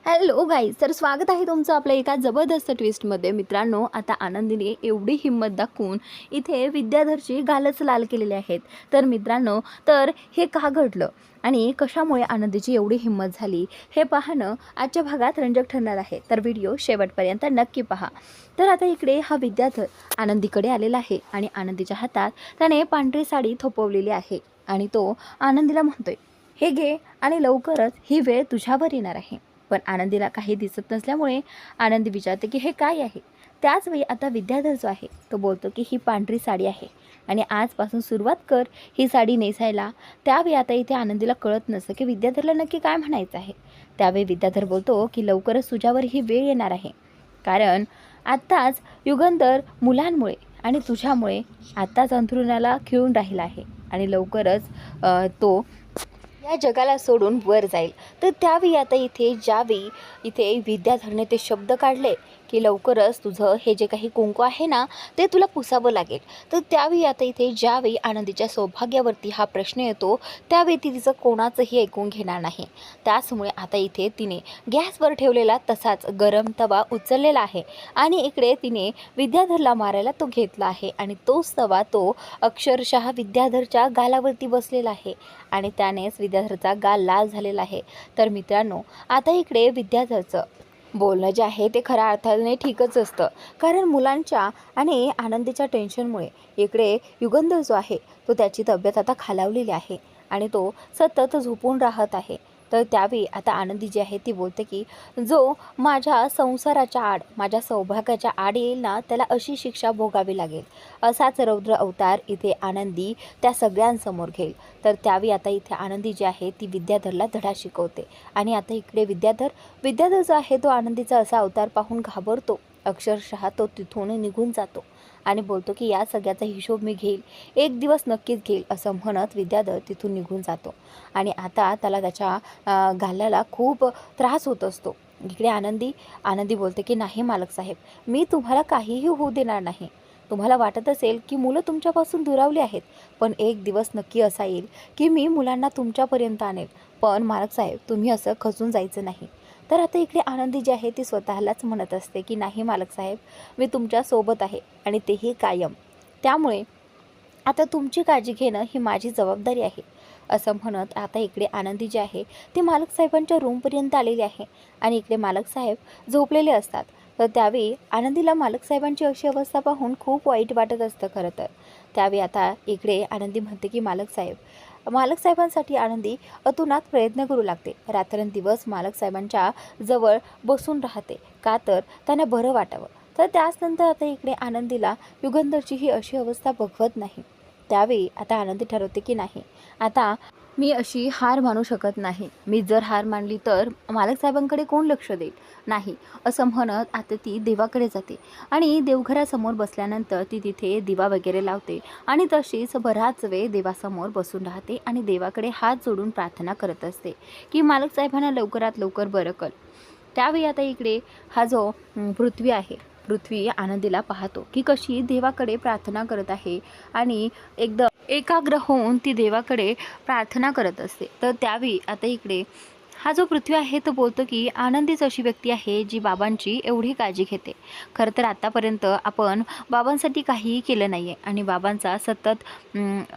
Hello guys, तर स्वागत आहे तुमचं आपल्या एका जबरदस्त ट्विस्टमध्ये. मित्रांनो, आता आनंदीने एवढी हिंमत दाखवून इथे विद्याधरची गालच लाल केलेली आहेत. तर मित्रांनो, तर हे का घडलं आणि कशामुळे आनंदीची एवढी हिंमत झाली हे पाहणं आजच्या भागात रंजक ठरणार आहे. तर व्हिडिओ शेवटपर्यंत नक्की पहा. तर आता इकडे हा विद्याधर आनंदीकडे आलेला आहे आणि आनंदीच्या हातात त्याने पांढरी साडी थोपवलेली आहे आणि तो आनंदीला म्हणतोय, हे घे आणि लवकरच ही वेळ तुझ्यावर येणार आहे. पण आनंदीला काही दिसत नसल्यामुळे आनंदी विचारते की हे काय आहे. त्याचवेळी आता विद्याधर जो आहे तो बोलतो की ही पांढरी साडी आहे आणि आजपासून सुरुवात कर ही साडी नेसायला. त्यावेळी आता इथे आनंदीला कळत नसतं की विद्याधरला नक्की काय म्हणायचं आहे. त्यावेळी विद्याधर बोलतो की लवकरच तुझ्यावर ही वेळ येणार आहे, कारण आत्ताच युगंधर मुलांमुळे आणि तुझ्यामुळे आत्ताच अंथरुणाला खिळून राहिला आहे आणि लवकरच तो या जगाला सोडून वर जाईल. तर त्यावेळी आता इथे विद्याधरने ते शब्द काढले की लवकरच तुझं हे जे काही कुंकू आहे ना ते तुला पुसावं लागेल. तर त्यावेळी आता इथे ज्यावेळी आनंदीच्या सौभाग्यावरती हा प्रश्न येतो त्यावेळी ती तिचं कोणाचंही ऐकून घेणार नाही. त्याचमुळे आता इथे तिने गॅसवर ठेवलेला तसाच गरम तवा उचललेला आहे आणि इकडे तिने विद्याधरला मारायला तो घेतला आहे आणि तोच तवा तो अक्षरशः विद्याधरच्या गालावरती बसलेला आहे आणि त्यानेच विद्याधरचा गाल लाल झालेला आहे. तर मित्रांनो, आता इकडे विद्याधरचं बोलणं जे आहे ते खऱ्या अर्थाने ठीकच असतं, कारण मुलांच्या आणि आनंदीच्या टेन्शनमुळे इकडे युगंधर जो आहे तो त्याची तब्येत आता खालावलेली आहे आणि तो सतत झोपून राहत आहे. तर त्यावेळी आता आनंदी जी आहे ती बोलते की जो माझ्या संसाराच्या आड, माझ्या सौभाग्याच्या आड येईल ना त्याला अशी शिक्षा भोगावी लागेल. असाच रौद्र अवतार इथे आनंदी त्या सगळ्यांसमोर घेईल. तर त्यावेळी आता इथे आनंदी जी आहे ती विद्याधरला धडा शिकवते आणि आता इकडे विद्याधर जो आहे तो आनंदीचा असा अवतार पाहून घाबरतो. अक्षरशः तो तिथून निघून जातो आणि बोलतो की या सगळ्याचा हिशोब मी घेईल, एक दिवस नक्कीच घेईल, असं म्हणत विद्याधर तिथून निघून जातो आणि आता त्याला त्याच्या गालाला खूप त्रास होत असतो. इकडे आनंदी बोलते की नाही मालक साहेब, मी तुम्हाला काहीही होऊ देणार नाही. तुम्हाला वाटत असेल की मुलं तुमच्यापासून दुरावली आहेत, पण एक दिवस नक्की असा येईल की मी मुलांना तुमच्यापर्यंत आणेल. पण मालक साहेब, तुम्ही असं खचून जायचं नाही. तर आता इकडे आनंदी जी आहे ती स्वतःलाच म्हणत असते की नाही मालक साहेब, मी तुमच्यासोबत आहे आणि तेही कायम. त्यामुळे आता तुमची काळजी घेणं ही माझी जबाबदारी आहे, असं म्हणत आता इकडे आनंदी जी आहे ती मालक साहेबांच्या रूमपर्यंत आलेली आहे आणि इकडे मालक साहेब झोपलेले असतात. तर त्यावेळी आनंदीला मालक साहेबांची अशी अवस्था पाहून खूप वाईट वाटत असतं खरं तर. त्यावेळी आता इकडे आनंदी म्हणते की मालक साहेबांसाठी आनंदी अतोनात प्रयत्न करू लागते. रात्रंदिवस मालक साहेबांच्या जवळ बसून राहते, का तर त्यांना बरं वाटावं. तर त्याचनंतर आता इकडे आनंदीला युगंधरची ही अशी अवस्था बघवत नाही. त्यावेळी आता आनंदी ठरवते की नाही, आता मी अशी हार मानू शकत नाही. मी जर हार मानली तर मालक साहेबांकडे कोण लक्ष देईल. नाही, असं म्हणत आता ती देवाकडे जाते आणि देवघरासमोर बसल्यानंतर ती तिथे दिवा वगैरे लावते आणि तशीच बराच वेळ देवासमोर बसून राहते आणि देवाकडे हात जोडून प्रार्थना करत असते की मालक साहेबांना लवकरात लवकर बरं कर. त्यावेळी आता इकडे हा जो पृथ्वी आनंदीला पाहतो की कशी देवाकडे प्रार्थना करत आहे आणि एकदम एकाग्र होऊन ती देवाकडे प्रार्थना करत असते. तर त्यावेळी आता इकडे हा जो पृथ्वी आहे तो बोलतो की आनंदीच अशी व्यक्ती आहे जी बाबांची एवढी काळजी घेते. खरं तर आत्तापर्यंत आपण बाबांसाठी काहीही केलं नाही आहे आणि बाबांचा सतत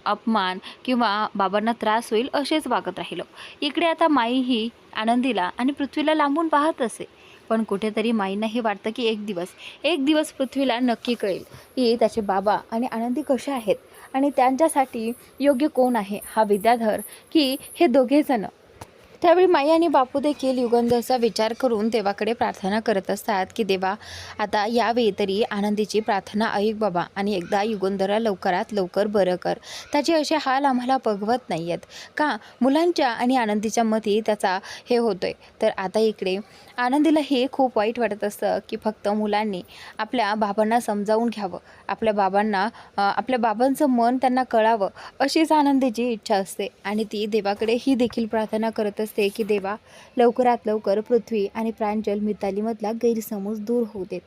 अपमान किंवा बाबांना त्रास होईल असेच वागत राहिलो. इकडे आता माई ही आनंदीला आणि पृथ्वीला लांबून पाहत असे, पण कुठेतरी माईंना हे वाटतं की एक दिवस पृथ्वीला नक्की कळेल की त्याचे बाबा आणि आनंदी कसे आहेत आणि त्यांच्यासाठी योग्य कोण आहे, हा विद्याधर की हे दोघेजण. त्यावेळी माई आणि बापू देखील युगंधरचा विचार करून देवाकडे प्रार्थना करत असतात की देवा, आता यावेळी तरी आनंदीची प्रार्थना ऐक बाबा आणि एकदा युगंधरला लवकरात लवकर बरं कर. त्याचे असे हाल आम्हाला बघवत नाही आहेत का. मुलांच्या आणि आनंदीच्या मध्ये त्याचा हे होतोय. तर आता इकडे आनंदीला हे खूप वाईट वाटत असतं की फक्त मुलांनी आपल्या बाबांना समजावून घ्यावं, आपल्या बाबांचं मन त्यांना कळावं, अशीच आनंदीची इच्छा असते आणि ती देवाकडे ही देखील प्रार्थना करत असते की देवा, लवकरात लवकर पृथ्वी आणि प्रांजल मितालीमधला गैरसमज दूर होऊ देत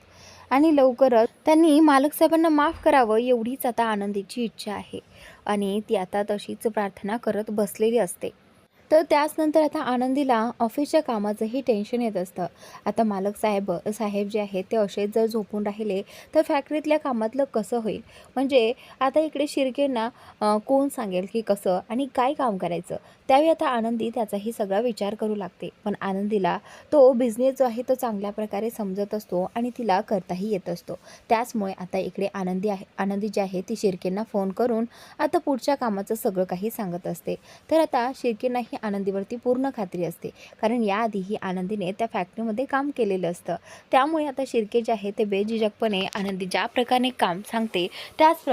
आणि लवकरच त्यांनी मालक साहेबांना माफ करावं, एवढीच आता आनंदीची इच्छा आहे आणि ती आता तशीच प्रार्थना करत बसलेली असते. तर त्याचनंतर आता आनंदीला ऑफिसच्या कामाचंही टेन्शन येत असतं. आता मालक साहेब जे आहेत ते असेच जर झोपून राहिले तर फॅक्टरीतल्या कामातलं कसं होईल? म्हणजे आता इकडे शिर्केंना कोण सांगेल की कसं आणि काय काम करायचं? त्यावेळी आता आनंदी त्याचाही सगळा विचार करू लागते. पण आनंदीला तो बिझनेस जो आहे तो चांगल्या प्रकारे समजत असतो आणि तिला करताही येत असतो. त्याचमुळे आता इकडे आनंदी जी आहे ती शिर्केंना फोन करून आता पुढच्या कामाचं सगळं काही सांगत असते. तर आता शिर्केंनाही आनंदीवरती पूर्ण खात्री असते, कारण याआधीही आनंदीने त्या फॅक्टरीमध्ये काम केलेलं असतं. त्यामुळे आता शिर्के जे आहे ते बेझिझकपणे आनंदी ज्या प्रकारे काम सांगते त्याच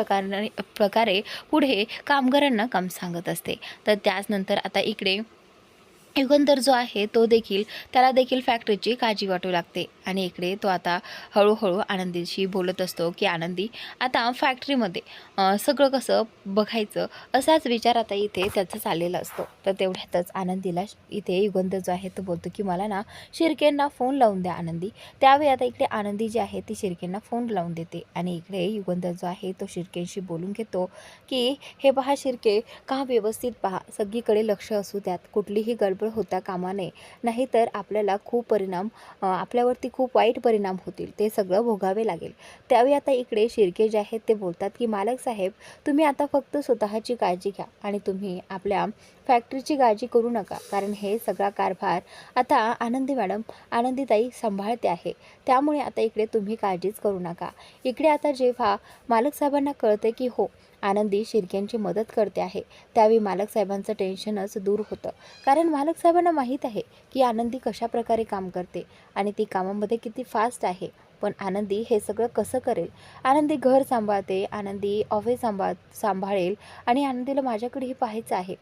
प्रकारे पुढे कामगारांना काम सांगत असते. तर त्याचनंतर आता इकडे युगंधर जो आहे त्याला देखील फॅक्टरीची काळजी वाटू लागते आणि इकडे तो आता हळूहळू आनंदीशी बोलत असतो की आनंदी आता फॅक्टरीमध्ये सगळं कसं बघायचं असाच विचार आता इथे त्याचा चाललेला असतो. तर तेवढ्यातच आनंदीला इथे युगंधर जो आहे तो बोलतो की मला ना शिर्केंना फोन लावून द्या आनंदी. त्यावेळी आता इकडे आनंदी जी आहे ती शिर्केंना फोन लावून देते आणि इकडे युगंधर जो आहे तो शिर्केंशी बोलून घेतो की हे पहा शिर्के, का व्यवस्थित पहा, सगळीकडे लक्ष असू द्यात, कुठलीही गडबड होता कामा नये, नाहीतर आपल्याला आपल्यावरती खूप वाईट परिणाम होतील, ते सगळं भोगावे लागेल. त्यावेळी आता इकडे शिर्के जे आहेत ते बोलतात की मालक साहेब, तुम्ही आता फक्त स्वतःची काळजी घ्या आणि तुम्ही आपल्या फॅक्टरीची काळजी करू नका, कारण हे सगळा कारभार आता आनंदीताई सांभाळते आहे. त्यामुळे आता इकडे तुम्ही काळजीच करू नका. इकडे आता जेव्हा मालक साहेबांना कळते की हो, आनंदी शिर्केंची मदत करते आहे, त्यावेळी मालक साहेबांचं टेन्शनच दूर होतं. कारण मालक साहेबांना माहीत आहे की आनंदी कशाप्रकारे काम करते आणि ती कामामध्ये किती फास्ट आहे. पण आनंदी हे सगळं कसं करेल? आनंदी घर सांभाळते, आनंदी ऑफिस सांभाळेल आणि आनंदीला माझ्याकडेही पाहायचं आहे.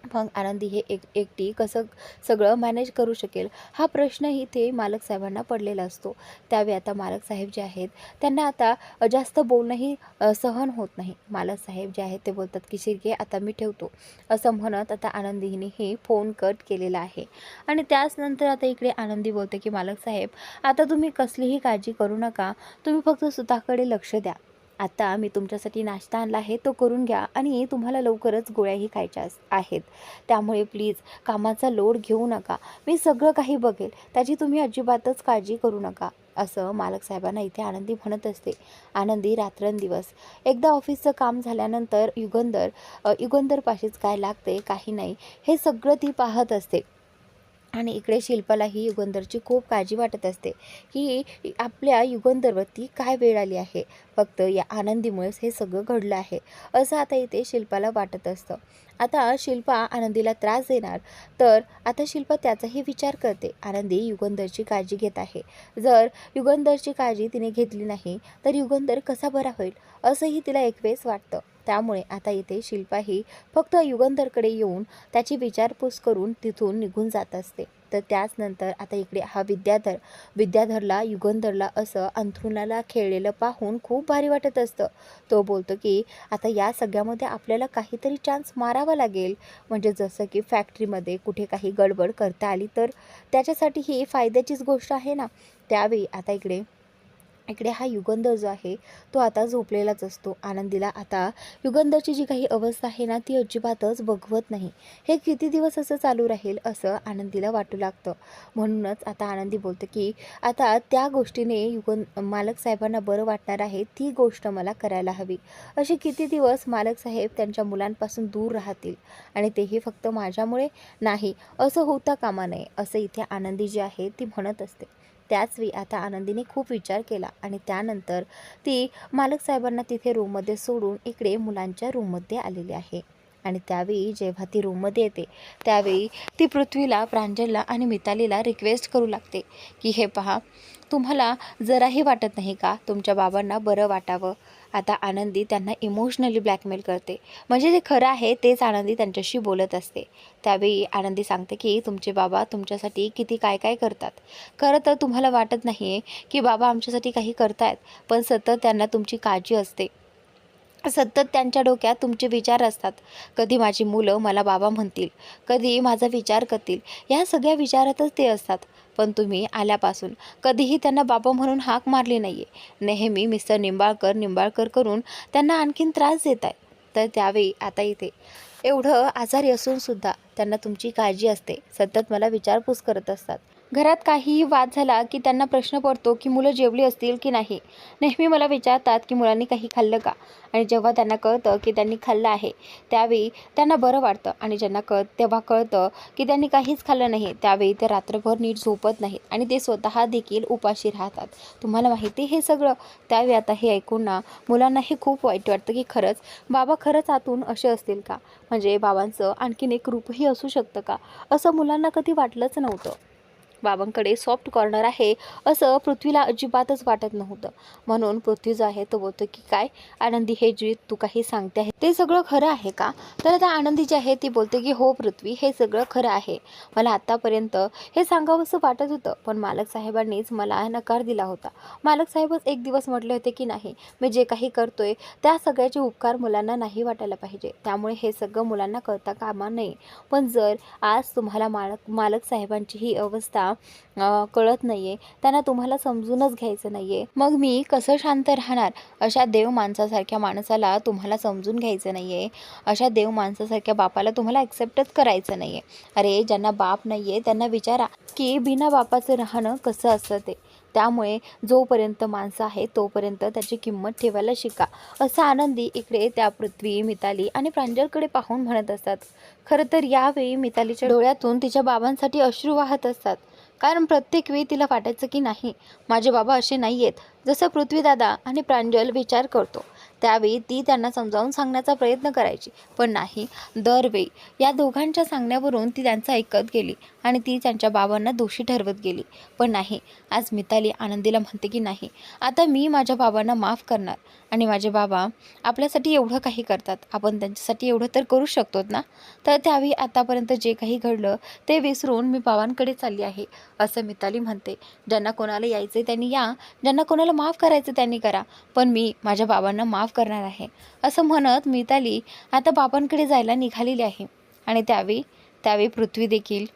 मग आनंदी हे एकटी कसं सगळं मॅनेज करू शकेल, हा प्रश्नही इथे मालक साहेबांना पडलेला असतो. त्यावेळी आता मालक साहेब जे आहेत त्यांना आता जास्त बोलणंही सहन होत नाही. मालक साहेब जे आहेत ते बोलतात की शिर्के, आता मी ठेवतो, असं म्हणत आता आनंदीनेही फोन कट केलेला आहे. आणि त्याचनंतर आता इकडे आनंदी बोलते की मालक साहेब, आता तुम्ही कसलीही काळजी करू नका, तुम्ही फक्त स्वतःकडे लक्ष द्या. आता मी तुमच्यासाठी नाश्ता आणला आहे, तो करून घ्या आणि तुम्हाला लवकरच गोळ्याही खायच्या आहेत. त्यामुळे प्लीज कामाचा लोड घेऊ नका, मी सगळं काही बघेल, त्याची तुम्ही अजिबातच काळजी करू नका, असं मालक साहेबांना इथे आनंदी म्हणत असते. आनंदी रात्रंदिवस एकदा ऑफिसचं काम झाल्यानंतर युगंधरपाशीच काय लागते काही नाही हे सगळं ती पाहत असते. आणि इकडे शिल्पालाही युगंधरची खूप काळजी वाटत असते की आपल्या युगंधरवरती काय वेळ आली आहे, फक्त या आनंदीमुळेच हे सगळं घडलं आहे, असं आता इथे शिल्पाला वाटत असतं. आता शिल्पा आनंदीला त्रास देणार, तर आता शिल्पा त्याचाही विचार करते. आनंदी युगंधरची काळजी घेत आहे, जर युगंधरची काळजी तिने घेतली नाही तर युगंधर कसा बरा होईल, असंही तिला एकवेळेस वाटतं. त्यामुळे आता इथे शिल्पा फक्त युगंधरकडे येऊन त्याची विचारपूस करून तिथून निघून जात असते. तर त्याचनंतर आता इकडे हा विद्याधरला युगंधरला असं अंथरुणाला खेळलेलं पाहून खूप भारी वाटत असतं. तो बोलतो की आता या सगळ्यामध्ये आपल्याला काहीतरी चान्स मारावा लागेल, म्हणजे जसं की फॅक्टरीमध्ये कुठे काही गडबड करता आली तर त्याच्यासाठी ही फायद्याचीच गोष्ट आहे ना. त्यावेळी आता इकडे हा युगंधर जो आहे तो आता झोपलेलाच असतो. आनंदीला आता युगंधरची जी काही अवस्था आहे ना ती अजिबातच बघवत नाही. हे किती दिवस असं चालू राहील असं आनंदीला वाटू लागतं. म्हणूनच आता आनंदी बोलते की आता त्या गोष्टीने मालक साहेबांना बरं वाटणार आहे ती गोष्ट मला करायला हवी. असे किती दिवस मालक साहेब त्यांच्या मुलांपासून दूर राहतील आणि तेही फक्त माझ्यामुळे? नाही, असं होता कामा नये, असं इथे आनंदी जी आहे ती म्हणत असते. त्याचवेळी आता आनंदीने खूप विचार केला आणि त्यानंतर ती मालक साहेबांना तिथे रूममध्ये सोडून इकडे मुलांच्या रूममध्ये आलेली आहे. आणि त्यावेळी जेव्हा ती रूममध्ये येते त्यावेळी ती पृथ्वीला, प्रांजलला आणि मितालीला रिक्वेस्ट करू लागते की हे पहा, तुम्हाला जराही वाटत नाही का तुमच्या बाबांना बरं वाटावं? आता आनंदी त्यांना इमोशनली ब्लॅकमेल करते, म्हणजे जे खरं आहे तेच आनंदी त्यांच्याशी बोलत असते. त्यावेळी आनंदी सांगते की तुमचे बाबा तुमच्यासाठी किती काय काय करतात. खरं तर तुम्हाला वाटत नाही आहे की बाबा आमच्यासाठी काही करतायत, पण सतत त्यांना तुमची काळजी असते, सतत त्यांच्या डोक्यात तुमचे विचार असतात. कधी माझी मुलं मला बाबा म्हणतील, कधी माझा विचार करतील, या सगळ्या विचारातच ते असतात. पण तुम्ही आल्यापासून कधीही त्यांना बाबा म्हणून हाक मारली नाही आहे. नेहमी मिस्टर निंबाळकर करून त्यांना आणखीन त्रास देत आहे. तर त्यावेळी आता इथे एवढं आजारी असून सुद्धा त्यांना तुमची काळजी असते, सतत मला विचारपूस करत असतात. घरात काहीही वाद झाला की त्यांना प्रश्न पडतो की मुलं जेवली असतील की नाही. नेहमी मला विचारतात की मुलांनी काही खाल्लं का, आणि जेव्हा त्यांना कळतं की त्यांनी खाल्लं आहे त्यावेळी त्यांना बरं वाटतं, आणि ज्यांना तेव्हा कळतं की त्यांनी काहीच खाल्लं नाही त्यावेळी ते रात्रभर नीट झोपत नाहीत आणि ते स्वतः देखील उपाशी राहतात. तुम्हाला माहिती हे सगळं. त्यावेळी आता हे ऐकून ना मुलांनाही खूप वाईट वाटतं की खरंच बाबा खरंच आतून असे असतील का, म्हणजे बाबांचं आणखीन एक रूपही असू शकतं का, असं मुलांना कधी वाटलंच नव्हतं. बाबांकडे सॉफ्ट कॉर्नर आहे असं पृथ्वीला अजिबातच वाटत नव्हतं. म्हणून पृथ्वी जो आहे तो बोलतो की काय आनंदी, हे जे तू काही सांगते आहे ते सगळं खरं आहे का. तर आता आनंदी जी आहे ती बोलते की हो पृथ्वी, हे सगळं खरं आहे. मला आत्तापर्यंत हे सांगावंसं वाटत होतं, पण मालक साहेबांनीच मला नकार दिला होता. मालक साहेबच एक दिवस म्हटले होते की नाही, मी जे काही करतोय त्या सगळ्याचे उपकार मुलांना नाही वाटायला पाहिजे, त्यामुळे हे सगळं मुलांना कळता कामा नये. पण जर आज तुम्हाला मालक साहेबांची ही अवस्था कळत नाहीये, त्यांना तुम्हाला समजूनच घ्यायचं नाहीये, मग मी कसं शांत राहणार. अशा देव माणसासारख्या माणसाला तुम्हाला समजून घ्यायचं नाहीये, अशा देव माणसासारख्या बापाला तुम्हाला ॲक्सेप्टच करायचं नाहीये. अरे ज्यांना बाप नाहीये त्यांना विचारा की बिना बापाचं राहणं कसं असतं ते. त्यामुळे जोपर्यंत माणसं आहे तोपर्यंत त्याची किंमत ठेवायला शिका, असं आनंदी इकडे त्या पृथ्वी, मिताली आणि प्रांजलकडे पाहून म्हणत असतात. खरं तर यावेळी मितालीच्या डोळ्यातून तिच्या बाबांसाठी अश्रू वाहत असतात, कारण प्रत्येक वेळी तिला वाटायचं की नाही, माझे बाबा असे नाही आहेत जसं पृथ्वीदादा आणि प्रांजल विचार करतो. त्यावेळी ती त्यांना समजावून सांगण्याचा प्रयत्न करायची, पण नाही, दरवेळी या दोघांच्या सांगण्यावरून ती त्यांचं ऐकत गेली आणि ती त्यांच्या बाबांना दोषी ठरवत गेली. पण नाही, आज मिताली आनंदीला म्हणते की नाही, आता मी माझ्या बाबांना माफ करणार, आणि माझे बाबा आपल्यासाठी एवढं काही करतात, आपण त्यांच्यासाठी एवढं तर करू शकतो ना. तर त्यावेळी आतापर्यंत जे काही घडलं ते विसरून मी बाबांकडे चालली आहे, असं मिताली म्हणते. ज्यांना कोणाला यायचं त्यांनी या, ज्यांना कोणाला माफ करायचं त्यांनी करा, पण मी माझ्या बाबांना माफ करणार आहे, असं म्हणत मिताली आता बाबांकडे जायला निघालेली आहे. आणि त्यावेळी पृथ्वी देखील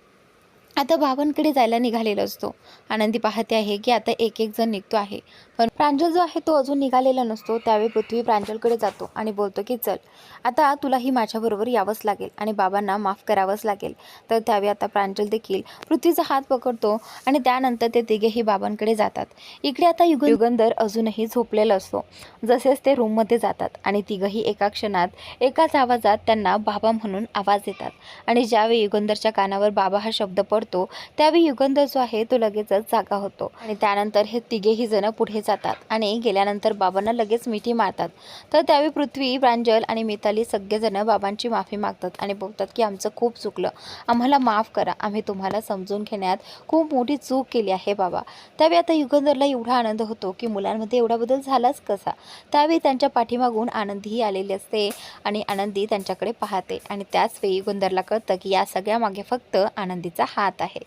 आता बाबांकडे जायला निघालेला असतो. आनंदी पाहते आहे की आता एक एक जण निघतो आहे, पण प्रांजल जो आहे तो अजून निघालेला नसतो. त्यावेळी पृथ्वी प्रांजलकडे जातो आणि बोलतो की चल, आता तुलाही माझ्याबरोबर यावंच लागेल आणि बाबांना माफ करावंच लागेल. तर त्यावेळी आता प्रांजल देखील पृथ्वीचा हात पकडतो आणि त्यानंतर ते तिघेही बाबांकडे जातात. इकडे आता युगंधर अजूनही झोपलेला असतो. जसेच ते रूममध्ये जातात आणि तिघंही एका क्षणात एकाच आवाजात त्यांना बाबा म्हणून आवाज येतात, आणि ज्यावेळी युगंधरच्या कानावर बाबा हा शब्द पडतो त्यावेळी युगंधर जो आहे तो लगेचच जागा होतो. आणि त्यानंतर हे तिघेही जण पुढे जातात आणि गेल्यानंतर बाबांना लगेच मिठी मारतात. तर त्यावेळी पृथ्वी, प्रांजल आणि मिताली सगळेजण बाबांची माफी मागतात आणि बोलतात की आमचं खूप चुकलं, आम्हाला माफ करा, आम्ही तुम्हाला समजून घेण्यात खूप मोठी चूक केली आहे बाबा. त्यावेळी आता युगंधरला एवढा आनंद होतो की मुलांमध्ये एवढा बदल झालाच कसा. त्यावेळी त्यांच्या पाठीमागून आनंदीही आलेली असते आणि आनंदी त्यांच्याकडे पाहते, आणि त्याच वेळी युगंधरला कळतं की या सगळ्यामागे फक्त आनंदीचा हात आहे.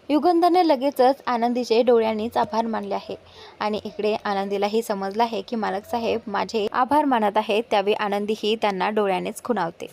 युगंधरने लगेचच आनंदीचे डोळ्यांनीच आभार मानले आहे, आणि इकडे आनंदीलाही समजलं आहे की मालक साहेब माझे आभार मानत आहेत. त्यावेळी आनंदीही त्यांना डोळ्यानेच खुणावते.